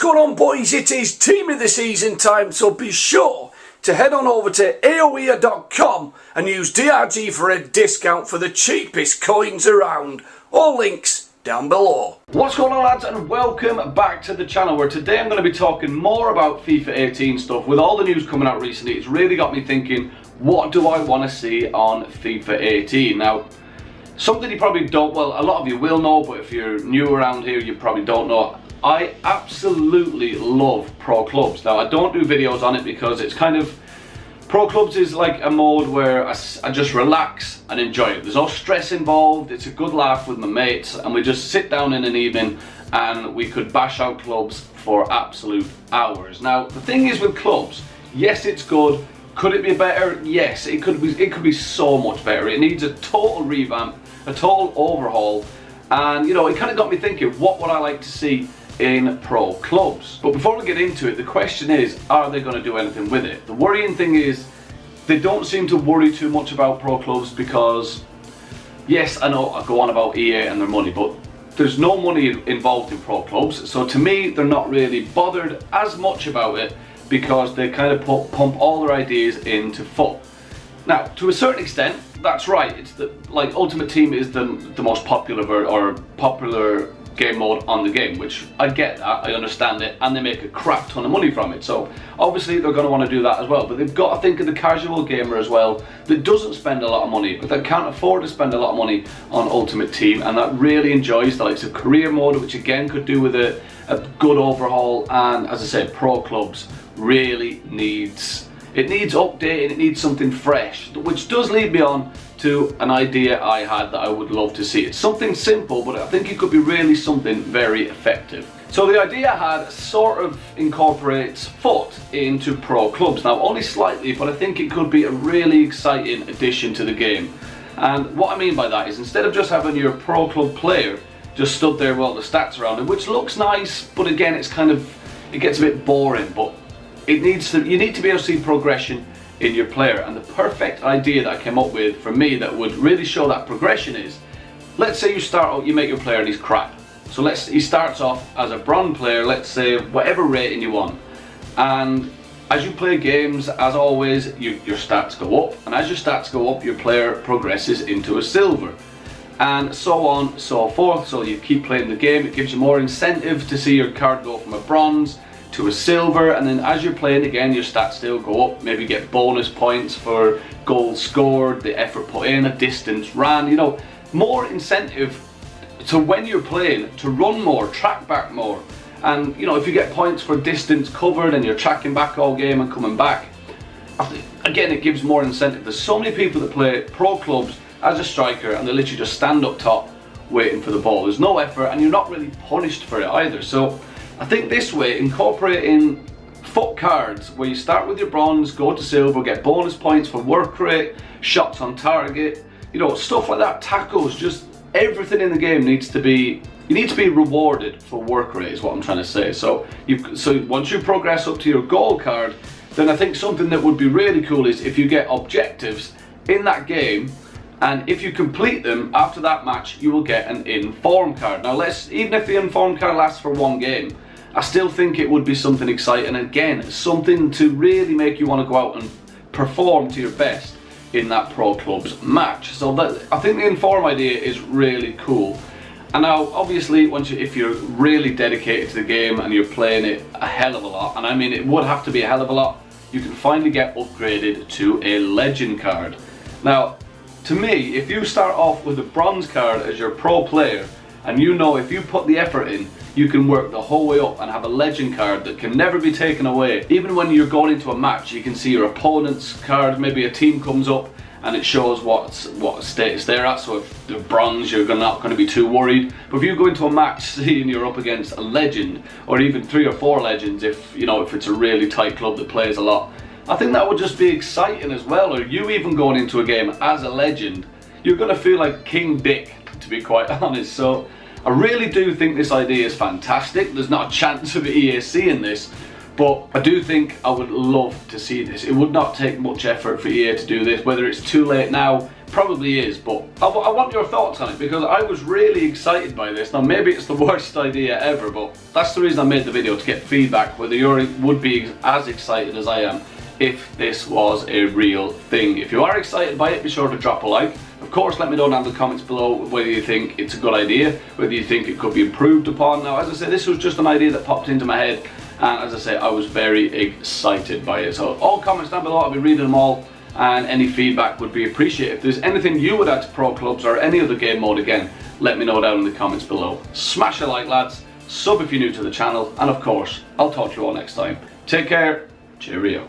going on, boys? It is team of the season time, so be sure to head on over to aoea.com and use DRG for a discount for the cheapest coins around. All links down below. What's going on, lads, and welcome back to the channel, where today I'm going to be talking more about FIFA 18 stuff. With all the news coming out recently, it's really got me thinking, what do I want to see on FIFA 18? Now, something you probably don't, well, a lot of you will know, but if you're new around here, you probably don't know. I absolutely love Pro Clubs. Now, I don't do videos on it because it's kind of, Pro Clubs is like a mode where I just relax and enjoy it. There's no stress involved, it's a good laugh with my mates, and we just sit down in an evening and we could bash out clubs for absolute hours. Now, the thing is with clubs, yes, it's good. Could it be better? Yes, it could be so much better. It needs a total revamp, a total overhaul, and you know, it kind of got me thinking, what would I like to see in Pro Clubs? But before we get into it, the question is, are they going to do anything with it? The worrying thing is, they don't seem to worry too much about Pro Clubs because, yes, I know I go on about EA and their money, but there's no money involved in Pro Clubs, so to me, they're not really bothered as much about it because they kind of pump all their ideas into FUT. Now, to a certain extent, that's right. It's like Ultimate Team is the most popular game mode on the game, which I get that, I understand it, and they make a crap ton of money from it, so obviously they're going to want to do that as well. But they've got to think of the casual gamer as well that doesn't spend a lot of money, but that can't afford to spend a lot of money on Ultimate Team, and that really enjoys the likes of career mode, which again could do with a good overhaul. And as I said, Pro Clubs really needs updating, it needs something fresh, which does lead me on to an idea I had that I would love to see. It's something simple, but I think it could be really something very effective. So the idea I had sort of incorporates FUT into Pro Clubs. Now, only slightly, but I think it could be a really exciting addition to the game. And what I mean by that is, instead of just having your Pro Club player just stood there with all the stats around him, which looks nice, but again, it gets a bit boring. But you need to be able to see progression in your player, and the perfect idea that I came up with for me that would really show that progression is, let's say you start out, you make your player and he's crap. So he starts off as a bronze player, let's say whatever rating you want, and as you play games, as always, your stats go up, and as your stats go up, your player progresses into a silver, and so on, so forth. So you keep playing the game, it gives you more incentive to see your card go from a bronze to a silver, and then as you're playing again, your stats still go up. Maybe you get bonus points for goals scored, the effort put in, a distance ran, you know, more incentive to when you're playing to run more, track back more. And you know, if you get points for distance covered and you're tracking back all game and coming back, again, it gives more incentive. There's so many people that play Pro Clubs as a striker and they literally just stand up top waiting for the ball. There's no effort and you're not really punished for it either. So I think this way, incorporating FUT cards where you start with your bronze, go to silver, get bonus points for work rate, shots on target, you know, stuff like that, tackles, just everything in the game needs to be, you need to be rewarded for work rate is what I'm trying to say. So once you progress up to your gold card, then I think something that would be really cool is if you get objectives in that game, and if you complete them after that match, you will get an inform card. Now, even if the inform card lasts for one game, I still think it would be something exciting. Again, something to really make you want to go out and perform to your best in that Pro Clubs match. So I think the inform idea is really cool. And now, obviously, if you're really dedicated to the game and you're playing it a hell of a lot, and I mean it would have to be a hell of a lot, you can finally get upgraded to a legend card. Now, to me, if you start off with a bronze card as your pro player, and you know if you put the effort in, you can work the whole way up and have a legend card that can never be taken away. Even when you're going into a match, you can see your opponent's card, maybe a team comes up and it shows what status they're at. So if they're bronze, you're not going to be too worried. But if you go into a match seeing you're up against a legend, or even 3 or 4 legends, if it's a really tight club that plays a lot, I think that would just be exciting as well. Or you even going into a game as a legend, you're going to feel like King Dick, to be quite honest. So I really do think this idea is fantastic. There's not a chance of EA seeing this, But I do think I would love to see this. It would not take much effort for EA to do this. Whether it's too late now, probably is, but I want your thoughts on it, because I was really excited by this. Now maybe it's the worst idea ever, but that's the reason I made the video, to get feedback whether you would be as excited as I am if this was a real thing. If you are excited by it, be sure to drop a like. Of course, let me know down in the comments below whether you think it's a good idea, whether you think it could be improved upon. Now, as I said, this was just an idea that popped into my head, and as I say, I was very excited by it. So all comments down below, I'll be reading them all, and any feedback would be appreciated. If there's anything you would add to Pro Clubs or any other game mode, again, let me know down in the comments below. Smash a like, lads, sub if you're new to the channel, and of course, I'll talk to you all next time. Take care, cheerio.